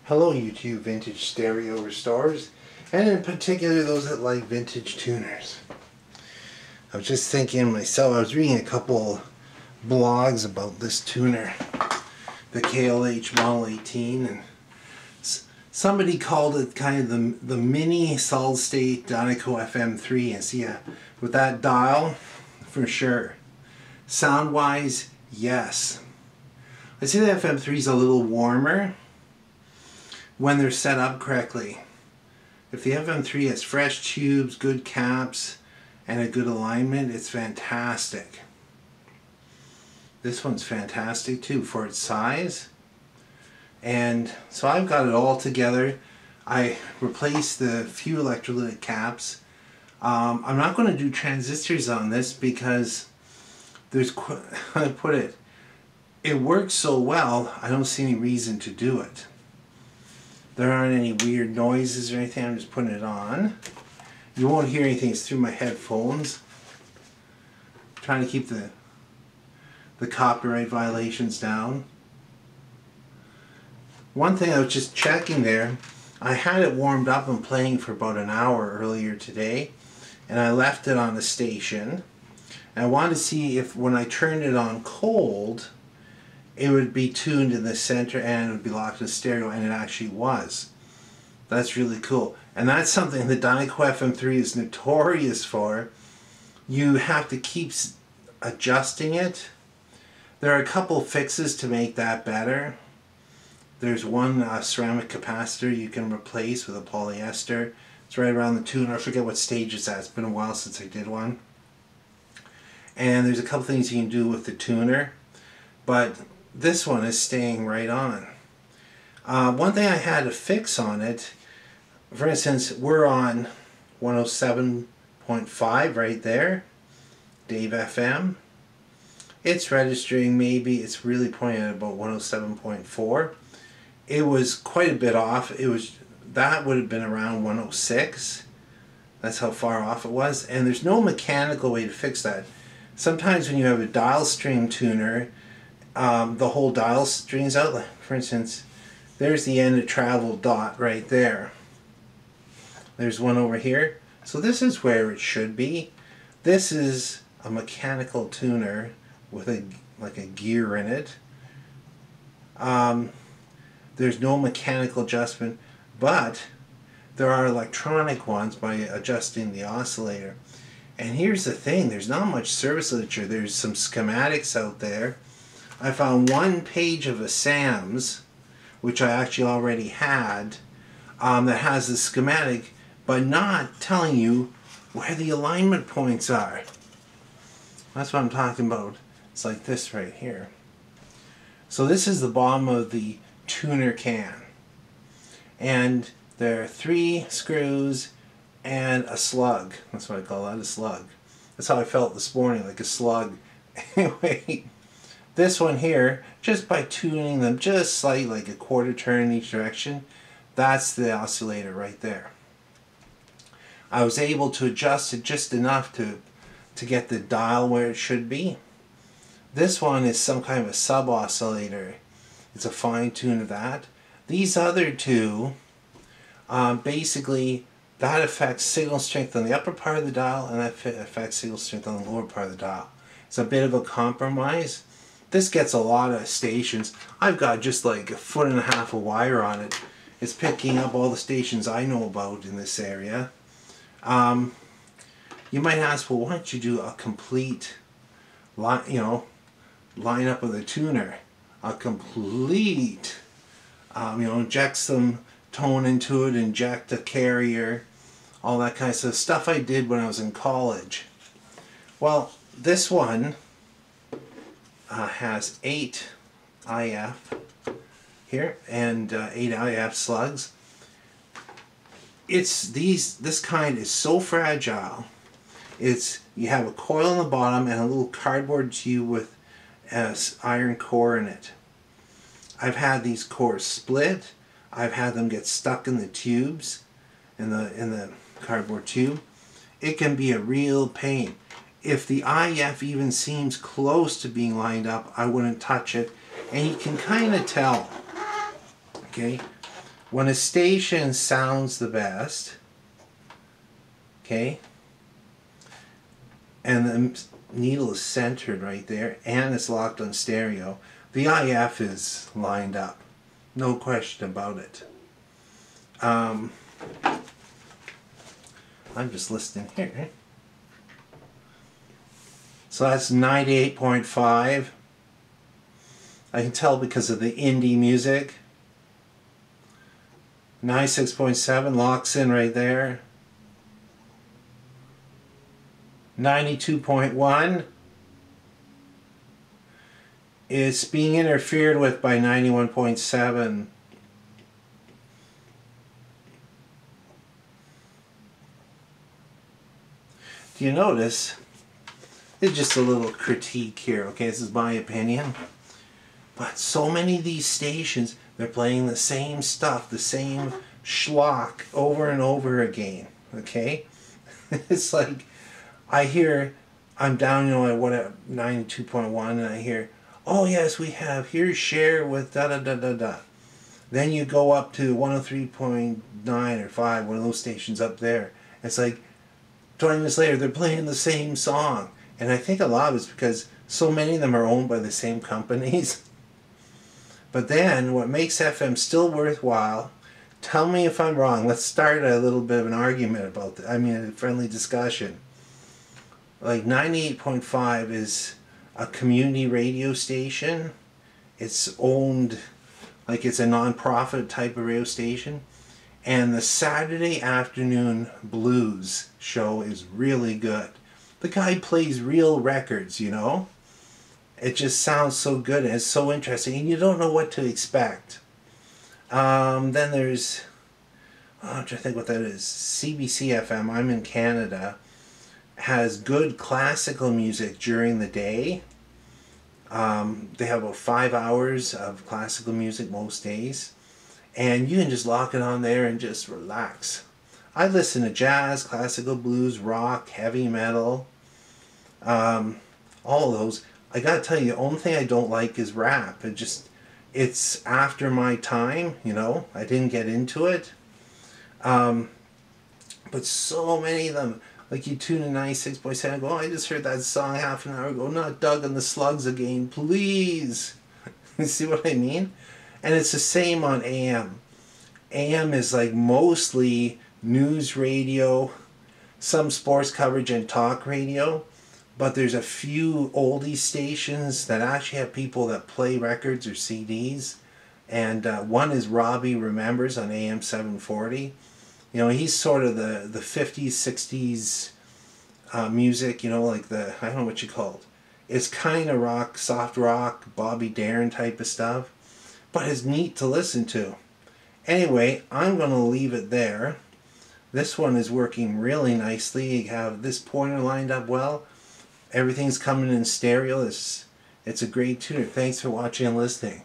Hello YouTube vintage stereo restorers, and in particular those that like vintage tuners. I was just thinking myself, I was reading a couple blogs about this tuner, the KLH Model 18, and somebody called it kind of the mini solid state Dynaco FM3, and so yeah, with that dial, for sure. Sound wise, yes. I see the FM3 is a little warmer when they're set up correctly. If the FM3 has fresh tubes, good caps, and a good alignment, it's fantastic. This one's fantastic too for its size. And so I've got it all together. I replaced the few electrolytic caps. I'm not going to do transistors on this because there's, how do I put it, it works so well, I don't see any reason to do it. There aren't any weird noises or anything. I'm just putting it on. You won't hear anything. It's through my headphones. I'm trying to keep the copyright violations down. One thing I was just checking there, I had it warmed up and playing for about an hour earlier today, and I left it on the station. And I wanted to see if when I turned it on cold, it would be tuned in the center and it would be locked in stereo, and it actually was. That's really cool. And that's something the Dynaco FM3 is notorious for. You have to keep adjusting it. There are a couple fixes to make that better. There's one ceramic capacitor you can replace with a polyester. It's right around the tuner. I forget what stage it's at. It's been a while since I did one. And there's a couple things you can do with the tuner. But this one is staying right on. One thing I had to fix on it, for instance, we're on 107.5 right there, Dave FM. It's registering, maybe it's really pointing at about 107.4. It was quite a bit off. That would have been around 106. That's how far off it was. And there's no mechanical way to fix that. Sometimes when you have a dial stream tuner, the whole dial strings out. Like, for instance, there's the end of travel dot right there. There's one over here. So this is where it should be. This is a mechanical tuner with like a gear in it. There's no mechanical adjustment, but there are electronic ones by adjusting the oscillator. And here's the thing, there's not much service literature. There's some schematics out there. I found one page of a SAMS, which I actually already had, that has the schematic, but not telling you where the alignment points are. That's what I'm talking about. It's like this right here. So this is the bottom of the tuner can. And there are 3 screws and a slug. That's what I call that, a slug. That's how I felt this morning, like a slug. Anyway. This one here, just by tuning them just slightly, like a quarter turn in each direction, that's the oscillator right there. I was able to adjust it just enough to get the dial where it should be. This one is some kind of a sub-oscillator. It's a fine tune of that. These other two, basically, that affects signal strength on the upper part of the dial, and that affects signal strength on the lower part of the dial. It's a bit of a compromise. This gets a lot of stations. I've got just like 1.5 feet of wire on it. It's picking up all the stations I know about in this area. You might ask, well, why don't you do a complete lineup of the tuner? A complete, inject some tone into it, inject a carrier, all that kind of stuff I did when I was in college. Well, this one has 8 IF here and 8 IF slugs. This kind is so fragile. You have a coil on the bottom and a little cardboard tube with an iron core in it. I've had these cores split. I've had them get stuck in the tubes, in the cardboard tube. It can be a real pain. If the IF even seems close to being lined up, I wouldn't touch it. And you can kind of tell. Okay, when a station sounds the best, okay, and the needle is centered right there and it's locked on stereo, the IF is lined up. No question about it. I'm just listening here. So that's 98.5. I can tell because of the indie music. 96.7 locks in right there. 92.1 is being interfered with by 91.7. Do you notice? It's just a little critique here, okay? This is my opinion. But so many of these stations, they're playing the same stuff, the same schlock over and over again, okay? It's like, I hear, I'm down, you know, at whatever, 92.1, and I hear, oh yes, we have, here's Cher with da-da-da-da-da. Then you go up to 103.9 or 5, one of those stations up there. It's like, 20 minutes later, they're playing the same song. And I think a lot of it's because so many of them are owned by the same companies. But then, what makes FM still worthwhile, tell me if I'm wrong, let's start a little bit of an argument about that. I mean, a friendly discussion. Like 98.5 is a community radio station. It's owned, like it's a non-profit type of radio station. And the Saturday afternoon blues show is really good. The guy plays real records, you know. It just sounds so good and it's so interesting, and you don't know what to expect. Then there's, I'm trying to think what that is. CBC FM, I'm in Canada, has good classical music during the day. They have about 5 hours of classical music most days. And you can just lock it on there and just relax. I listen to jazz, classical, blues, rock, heavy metal, all of those. I gotta tell you, the only thing I don't like is rap. It's after my time, you know. I didn't get into it. But so many of them, like you tune in 96.7 and go, oh, I just heard that song half an hour ago. Not Doug and the Slugs again, please. You see what I mean? And it's the same on AM. AM is like mostly news radio, some sports coverage and talk radio, but there's a few oldie stations that actually have people that play records or CDs. And one is Robbie Remembers on AM 740. You know, he's sort of the 50s, 60s music, you know, like the, I don't know what you call it. It's kind of rock, soft rock, Bobby Darin type of stuff. But it's neat to listen to. Anyway, I'm going to leave it there. This one is working really nicely. You have this pointer lined up well. Everything's coming in stereo. It's a great tuner. Thanks for watching and listening.